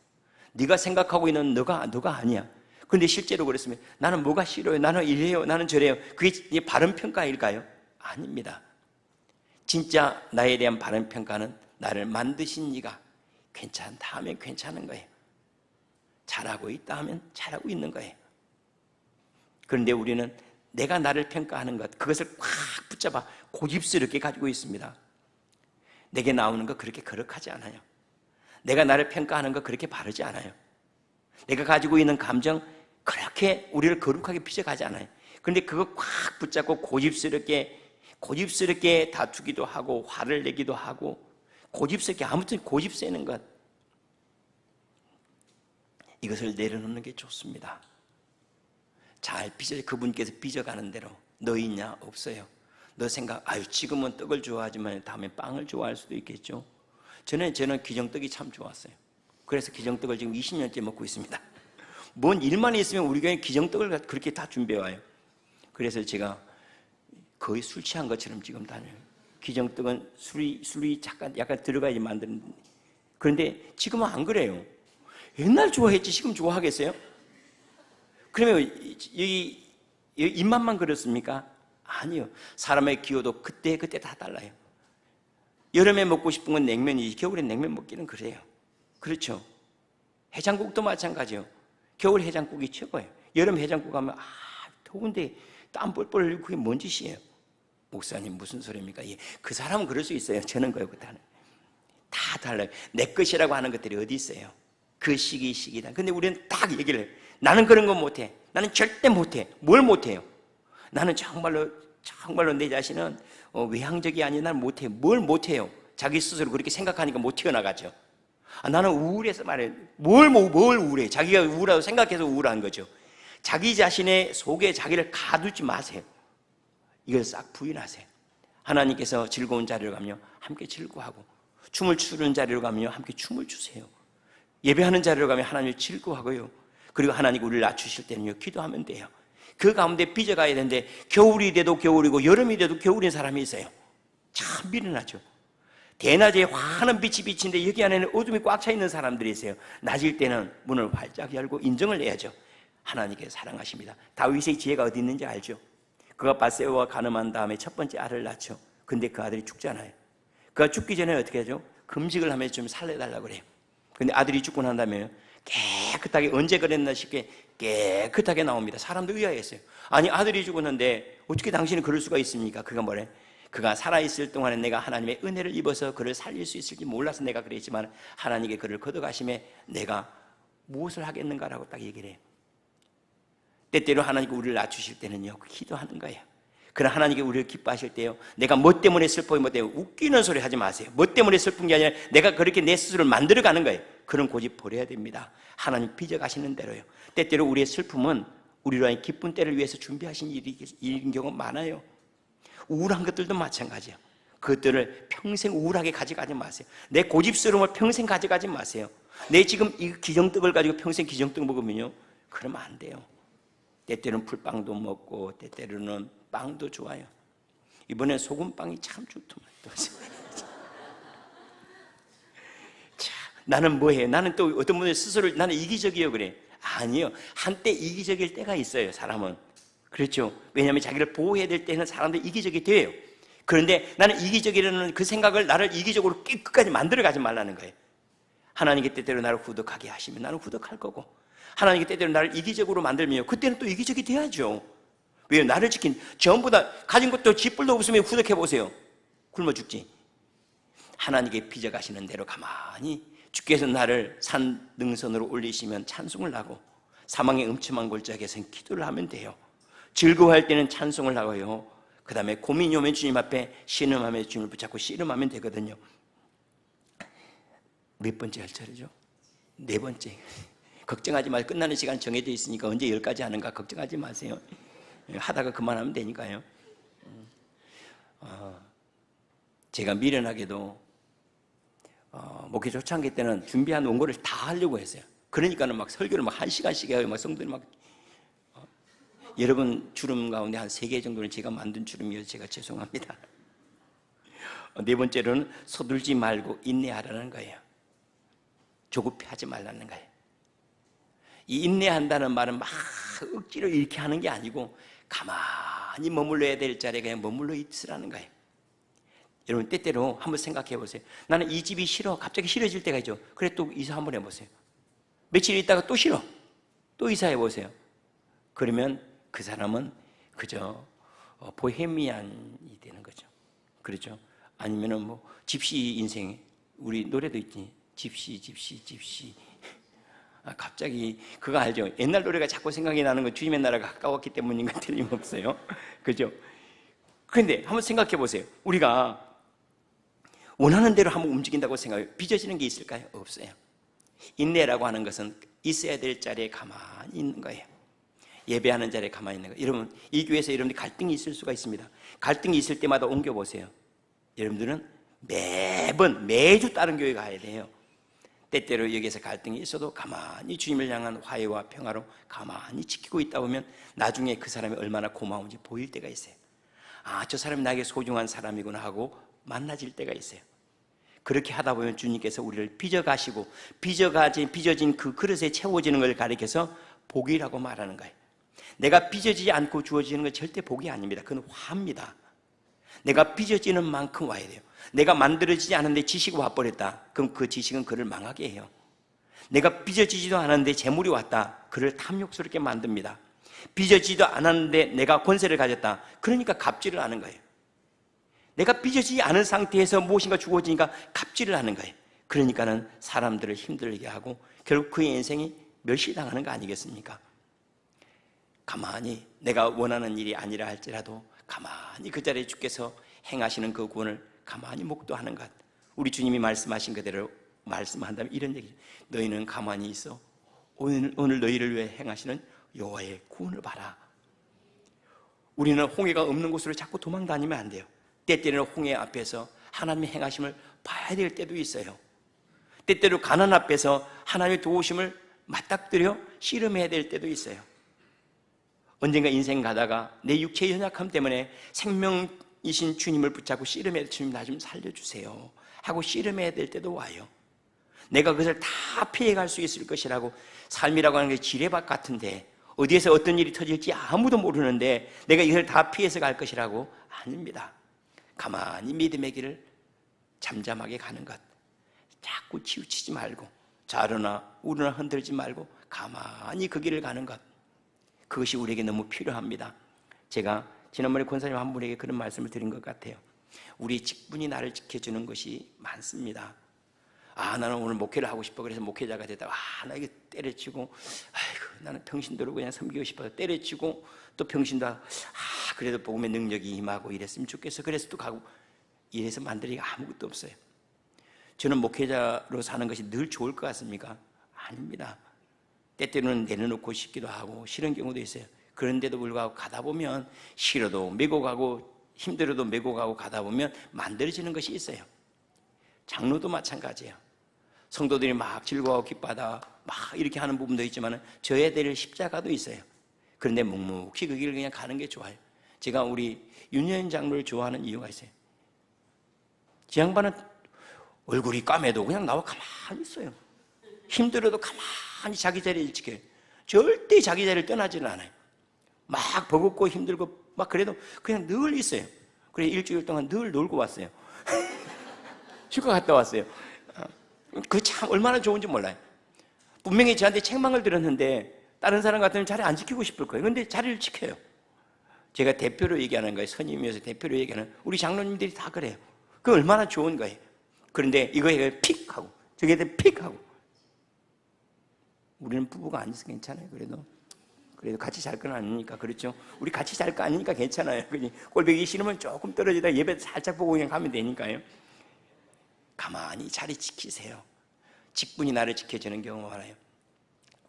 네가 생각하고 있는 너가 아니야. 그런데 실제로 그랬으면 나는 뭐가 싫어요? 나는 이래요? 나는 저래요? 그게 바른 평가일까요? 아닙니다. 진짜 나에 대한 바른 평가는 나를 만드신 네가 괜찮다 하면 괜찮은 거예요. 잘하고 있다 하면 잘하고 있는 거예요. 그런데 우리는 내가 나를 평가하는 것, 그것을 꽉 붙잡아 고집스럽게 가지고 있습니다. 내게 나오는 거 그렇게 거룩하지 않아요. 내가 나를 평가하는 거 그렇게 바르지 않아요. 내가 가지고 있는 감정 그렇게 우리를 거룩하게 빚어가지 않아요. 그런데 그거 꽉 붙잡고 고집스럽게 다투기도 하고 화를 내기도 하고 고집스럽게 아무튼 고집세는 것, 이것을 내려놓는 게 좋습니다. 잘 그분께서 빚어가는 대로 너 있냐? 없어요. 너 생각 지금은 떡을 좋아하지만 다음에 빵을 좋아할 수도 있겠죠. 저는 기정떡이 참 좋았어요. 그래서 기정떡을 지금 20년째 먹고 있습니다. 뭔 일만 있으면 우리 교회는 기정떡을 그렇게 다 준비해와요. 그래서 제가 거의 술 취한 것처럼 지금 다녀요. 기정떡은 술이 약간 들어가야지 만드는. 그런데 지금은 안 그래요. 옛날 좋아했지 지금 좋아하겠어요? 그러면 입맛만 그렇습니까? 아니요. 사람의 기호도 그때 다 달라요. 여름에 먹고 싶은 건 냉면이지 겨울에 냉면 먹기는 그래요. 그렇죠? 해장국도 마찬가지요. 겨울 해장국이 최고예요. 여름 해장국 하면 더운데 땀 뻘뻘 흘리고 그게 뭔 짓이에요? 목사님 무슨 소리입니까? 그 사람은 그럴 수 있어요. 저는 그거 다 달라요. 내 것이라고 하는 것들이 어디 있어요? 그 시기다. 근데 우리는 딱 얘기를 해요. 나는 그런 거 못해. 나는 절대 못해. 뭘 못해요? 나는 정말로 내 자신은 외향적이 아닌 난 못해요. 뭘 못해요? 자기 스스로 그렇게 생각하니까 못 튀어나가죠. 나는 우울해서 말해. 뭘 우울해? 자기가 우울하다고 생각해서 우울한 거죠. 자기 자신의 속에 자기를 가두지 마세요. 이걸 싹 부인하세요. 하나님께서 즐거운 자리로 가며 함께 즐거워하고, 춤을 추는 자리로 가며 함께 춤을 추세요. 예배하는 자리로 가면 하나님을 즐거워하고요. 그리고 하나님이 우리를 낮추실 때는요, 기도하면 돼요. 그 가운데 삐져가야 되는데, 겨울이 돼도 겨울이고 여름이 돼도 겨울인 사람이 있어요. 참 미련하죠. 대낮에 환한 빛이 비치는데 여기 안에는 어둠이 꽉 차 있는 사람들이 있어요. 낮일 때는 문을 활짝 열고 인정을 해야죠. 하나님께 사랑하십니다. 다윗의 지혜가 어디 있는지 알죠? 그가 밧세바와 간음한 다음에 첫 번째 아들을 낳죠. 근데 그 아들이 죽잖아요. 그가 죽기 전에 어떻게 하죠? 금식을 하면서 좀 살려달라고 그래요. 근데 아들이 죽고 난 다음에 깨끗하게, 언제 그랬나 싶게 깨끗하게 나옵니다. 사람도 의아했어요. 아니, 아들이 죽었는데 어떻게 당신은 그럴 수가 있습니까? 그가 뭐래? 그가 살아있을 동안에 내가 하나님의 은혜를 입어서 그를 살릴 수 있을지 몰라서 내가 그랬지만 하나님께 그를 걷어가심에 내가 무엇을 하겠는가라고 딱 얘기를 해요. 때때로 하나님께 우리를 낮추실 때는요, 기도하는 거예요. 그러나 하나님께 우리를 기뻐하실 때요, 내가 뭐 때문에 슬퍼요, 뭐 때문에 웃기는 소리 하지 마세요. 뭐 때문에 슬픈 게 아니라 내가 그렇게 내 스스로를 만들어가는 거예요. 그런 고집 버려야 됩니다. 하나님 빚어가시는 대로요. 때때로 우리의 슬픔은 우리로 하여금 기쁜 때를 위해서 준비하신 일인 경우가 많아요. 우울한 것들도 마찬가지예요. 그것들을 평생 우울하게 가져가지 마세요. 내 고집스러움을 평생 가져가지 마세요. 내 지금 이 기정떡을 가지고 평생 기정떡 먹으면요, 그러면 안 돼요. 때때로는 풀빵도 먹고 때때로는 빵도 좋아요. 이번에 소금빵이 참 좋더만. 자, 나는 뭐해? 나는 또 어떤 분들 스스로 나는 이기적이에요 그래. 아니요. 한때 이기적일 때가 있어요, 사람은. 그렇죠. 왜냐하면 자기를 보호해야 될 때는 사람들이 이기적이 돼요. 그런데 나는 이기적이라는 그 생각을 나를 이기적으로 끝까지 만들어가지 말라는 거예요. 하나님께 때때로 나를 후덕하게 하시면 나는 후덕할 거고, 하나님께 때때로 나를 이기적으로 만들면 그때는 또 이기적이 돼야죠. 왜요? 나를 지킨, 전부 다 가진 것도 쥐뿔도 없으면 후덕해 보세요. 굶어 죽지. 하나님께 빚어가시는 대로 가만히 주께서 나를 산 능선으로 올리시면 찬송을 하고, 사망의 음침한 골짜기에서는 기도를 하면 돼요. 즐거워할 때는 찬송을 하고요, 그 다음에 고민이 오면 주님 앞에 신음하며 주님을 붙잡고 씨름하면 되거든요. 몇 번째 할 차례죠? 네 번째. 걱정하지 마세요. 끝나는 시간 정해져 있으니까 언제 10가지 하는가 걱정하지 마세요. 하다가 그만하면 되니까요. 제가 미련하게도 목회 초창기 때는 준비한 원고를 다 하려고 했어요. 그러니까는 막 설교를 막 1시간씩 해요. 막 성도들 막. 여러분 주름 가운데 한 3개 정도는 제가 만든 주름이어서 제가 죄송합니다. 네 번째로는 서둘지 말고 인내하라는 거예요. 조급해하지 말라는 거예요. 이 인내한다는 말은 막 억지로 이렇게 하는 게 아니고 가만히 머물러야 될 자리에 그냥 머물러 있으라는 거예요. 여러분 때때로 한번 생각해 보세요. 나는 이 집이 싫어. 갑자기 싫어질 때가 있죠. 그래, 또 이사 한번 해보세요. 며칠 있다가 또 싫어. 또 이사해 보세요. 그러면 그 사람은 그저 보헤미안이 되는 거죠. 그렇죠? 아니면은 뭐 집시 인생, 우리 노래도 있지. 집시. 갑자기 그거 알죠? 옛날 노래가 자꾸 생각이 나는 건 주님의 나라가 가까웠기 때문인가 틀림없어요. 그죠? 그런데 한번 생각해 보세요. 우리가 원하는 대로 한번 움직인다고 생각해요. 빚어지는 게 있을까요? 없어요. 인내라고 하는 것은 있어야 될 자리에 가만히 있는 거예요. 예배하는 자리에 가만히 있는 거예요. 여러분, 이 교회에서 여러분들이 갈등이 있을 수가 있습니다. 갈등이 있을 때마다 옮겨보세요. 여러분들은 매주 다른 교회 가야 돼요. 때때로 여기에서 갈등이 있어도 가만히 주님을 향한 화해와 평화로 가만히 지키고 있다 보면 나중에 그 사람이 얼마나 고마운지 보일 때가 있어요. 아, 저 사람이 나에게 소중한 사람이구나 하고 만나질 때가 있어요. 그렇게 하다 보면 주님께서 우리를 빚어가시고 빚어진 그 그릇에 채워지는 걸 가리켜서 복이라고 말하는 거예요. 내가 빚어지지 않고 주어지는 건 절대 복이 아닙니다. 그건 화입니다. 내가 빚어지는 만큼 와야 돼요. 내가 만들어지지 않은데 지식이 와버렸다. 그럼 그 지식은 그를 망하게 해요. 내가 빚어지지도 않았는데 재물이 왔다. 그를 탐욕스럽게 만듭니다. 빚어지지도 않았는데 내가 권세를 가졌다. 그러니까 갑질을 하는 거예요. 내가 빚어지지 않은 상태에서 무엇인가 주어지니까 갑질을 하는 거예요. 그러니까는 사람들을 힘들게 하고 결국 그의 인생이 멸시당하는 거 아니겠습니까? 가만히 내가 원하는 일이 아니라 할지라도 가만히 그 자리에 주께서 행하시는 그 구원을 가만히 목도하는 것. 우리 주님이 말씀하신 그대로 말씀한다면 이런 얘기죠. 너희는 가만히 있어 오늘 너희를 위해 행하시는 여호와의 구원을 봐라. 우리는 홍해가 없는 곳으로 자꾸 도망다니면 안 돼요. 때때로는 홍해 앞에서 하나님의 행하심을 봐야 될 때도 있어요. 때때로 가난 앞에서 하나님의 도우심을 맞닥뜨려 씨름해야 될 때도 있어요. 언젠가 인생 가다가 내 육체의 연약함 때문에 생명이신 주님을 붙잡고 씨름해야 주님 나 좀 살려주세요 하고 씨름해야 될 때도 와요. 내가 그것을 다 피해갈 수 있을 것이라고, 삶이라고 하는 게 지뢰밭 같은데 어디에서 어떤 일이 터질지 아무도 모르는데 내가 이걸 다 피해서 갈 것이라고? 아닙니다. 가만히 믿음의 길을 잠잠하게 가는 것, 자꾸 치우치지 말고 좌로나 우로나 흔들지 말고 가만히 그 길을 가는 것, 그것이 우리에게 너무 필요합니다. 제가 지난번에 권사님 한 분에게 그런 말씀을 드린 것 같아요. 우리 직분이 나를 지켜주는 것이 많습니다. 나는 오늘 목회를 하고 싶어 그래서 목회자가 됐다. 나에게 때려치고, 아이고 나는 평신도로 그냥 섬기고 싶어서 때려치고, 또 평신도 그래도 복음의 능력이 임하고 이랬으면 좋겠어 그래서 또 가고, 이래서 만들기가 아무것도 없어요. 저는 목회자로 사는 것이 늘 좋을 것 같습니까? 아닙니다. 때때로는 내려놓고 싶기도 하고 싫은 경우도 있어요. 그런데도 불구하고 가다 보면 싫어도 메고 가고 힘들어도 메고 가고 가다 보면 만들어지는 것이 있어요. 장로도 마찬가지예요. 성도들이 막 즐거워하고 기뻐하다 막 이렇게 하는 부분도 있지만 져야 될 십자가도 있어요. 그런데 묵묵히 그 길을 그냥 가는 게 좋아요. 제가 우리 윤여인 장로를 좋아하는 이유가 있어요. 지 양반은 얼굴이 까매도 그냥 나와 가만히 있어요. 힘들어도 가만히 자기 자리를 지켜요. 절대 자기 자리를 떠나지는 않아요. 막 버겁고 힘들고 막 그래도 그냥 늘 있어요. 그래 일주일 동안 늘 놀고 왔어요. 휴가 갔다 왔어요. 그 참 얼마나 좋은지 몰라요. 분명히 저한테 책망을 들었는데 다른 사람 같으면 자리 안 지키고 싶을 거예요. 그런데 자리를 지켜요. 제가 대표로 얘기하는 거예요. 선임이어서 대표로 얘기하는, 우리 장로님들이 다 그래요. 그 얼마나 좋은 거예요. 그런데 이거에 픽 하고 저기에 픽 하고. 우리는 부부가 아니어서 괜찮아요. 그래도 같이 잘 건 아니니까. 그렇죠? 우리 같이 잘 거 아니니까 괜찮아요. 그냥 꼴보기 싫으면 조금 떨어지다 예배 살짝 보고 그냥 가면 되니까요. 가만히 자리 지키세요. 직분이 나를 지켜주는 경우가 많아요.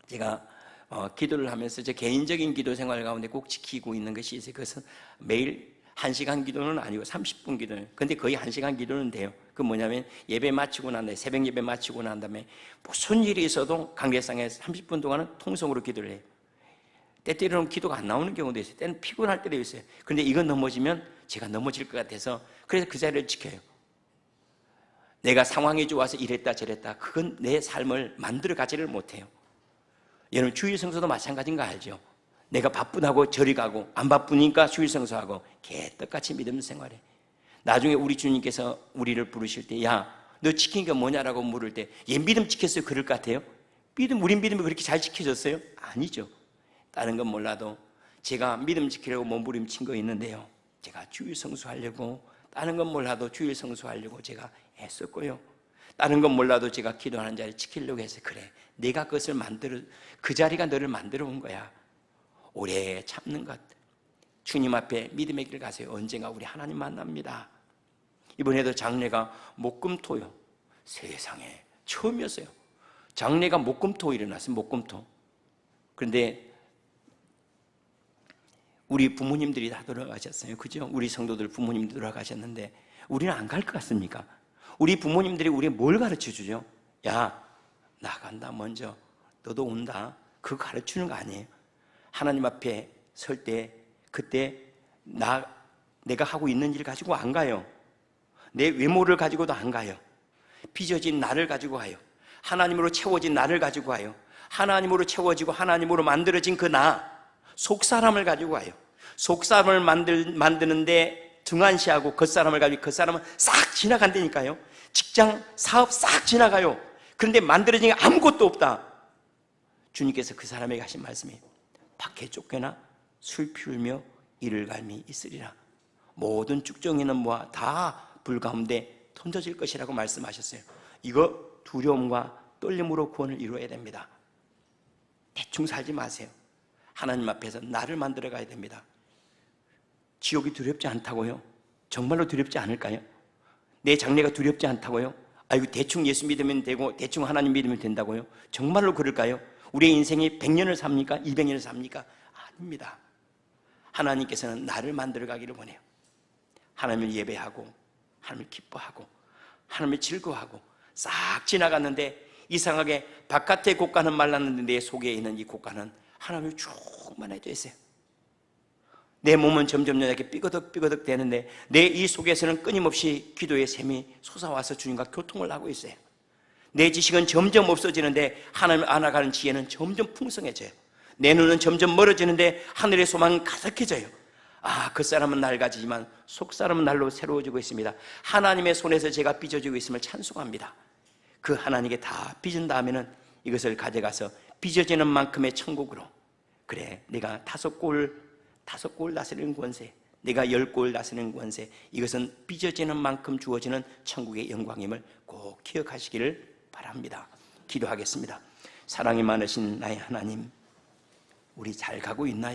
제가 기도를 하면서 제 개인적인 기도 생활 가운데 꼭 지키고 있는 것이 있어요. 그것은 매일 1시간 기도는 아니고 30분 기도는, 근데 거의 1시간 기도는 돼요. 그 뭐냐면 예배 마치고 난 다음에, 새벽 예배 마치고 난 다음에 무슨 일이 있어도 강례상에서 30분 동안은 통성으로 기도를 해요. 때때로는 기도가 안 나오는 경우도 있어요. 때는 피곤할 때도 있어요. 그런데 이거 넘어지면 제가 넘어질 것 같아서 그래서 그 자리를 지켜요. 내가 상황이 좋아서 이랬다 저랬다, 그건 내 삶을 만들어 가지를 못해요. 여러분 주일 성수도 마찬가지인 거 알죠? 내가 바쁘다고 저리 가고 안 바쁘니까 주일 성수하고 개떡같이 믿음 생활해. 나중에 우리 주님께서 우리를 부르실 때 야 너 지킨 게 뭐냐라고 물을 때 얘 믿음 지켰어요 그럴 것 같아요? 우리 믿음이 그렇게 잘 지켜졌어요? 아니죠. 다른 건 몰라도 제가 믿음 지키려고 몸부림친 거 있는데요, 제가 주일 성수하려고, 다른 건 몰라도 주일 성수하려고 제가 애썼고요, 다른 건 몰라도 제가 기도하는 자리 지키려고 해서 그래 내가 그것을 만들어, 그 자리가 너를 만들어 온 거야. 오래 참는 것, 주님 앞에 믿음의 길 가세요. 언젠가 우리 하나님 만납니다. 이번에도 장례가 목금토요. 세상에 처음이었어요. 장례가 목금토 일어났어요. 목금토. 그런데 우리 부모님들이 다 돌아가셨어요. 그죠? 우리 성도들 부모님들 돌아가셨는데 우리는 안 갈 것 같습니까? 우리 부모님들이 우리에 뭘 가르쳐 주죠? 야 나간다 먼저, 너도 온다, 그거 가르치는 거 아니에요. 하나님 앞에 설 때 그때 내가 하고 있는 일 가지고 안 가요. 내 외모를 가지고도 안 가요. 빚어진 나를 가지고 가요. 하나님으로 채워진 나를 가지고 가요. 하나님으로 채워지고 하나님으로 만들어진 그 나, 속사람을 가지고 가요. 속사람을 만드는데 등한시하고 겉사람을 가지고 겉사람은 싹 지나간다니까요. 직장, 사업 싹 지나가요. 그런데 만들어진 게 아무것도 없다. 주님께서 그 사람에게 하신 말씀이 밖에 쫓겨나 술 피우며 이를 갈미 있으리라. 모든 쭉정이는 모아 다 불 가운데 던져질 것이라고 말씀하셨어요. 이거 두려움과 떨림으로 구원을 이루어야 됩니다. 대충 살지 마세요. 하나님 앞에서 나를 만들어 가야 됩니다. 지옥이 두렵지 않다고요? 정말로 두렵지 않을까요? 내 장래가 두렵지 않다고요? 아이고 대충 예수 믿으면 되고 대충 하나님 믿으면 된다고요? 정말로 그럴까요? 우리의 인생이 100년을 삽니까? 200년을 삽니까? 아닙니다. 하나님께서는 나를 만들어가기를 원해요. 하나님을 예배하고 하나님을 기뻐하고 하나님을 즐거워하고 싹 지나갔는데 이상하게 바깥의 곳간은 말랐는데 내 속에 있는 이 곳간은 하나님을 충만하게 있어요. 내 몸은 점점 이렇게 삐거덕 되는데 내 이 속에서는 끊임없이 기도의 샘이 솟아와서 주님과 교통을 하고 있어요. 내 지식은 점점 없어지는데 하나님을 알아가는 지혜는 점점 풍성해져요. 내 눈은 점점 멀어지는데 하늘의 소망은 가득해져요. 아, 그 사람은 낡아지지만 속 사람은 날로 새로워지고 있습니다. 하나님의 손에서 제가 빚어지고 있음을 찬송합니다. 그 하나님께 다 빚은 다음에는 이것을 가져가서 빚어지는 만큼의 천국으로, 그래 내가 5골 다스리는 권세, 내가 10골 다스리는 권세, 이것은 빚어지는 만큼 주어지는 천국의 영광임을 꼭 기억하시기를 바랍니다. 기도하겠습니다. 사랑이 많으신 나의 하나님, 우리 잘 가고 있나요?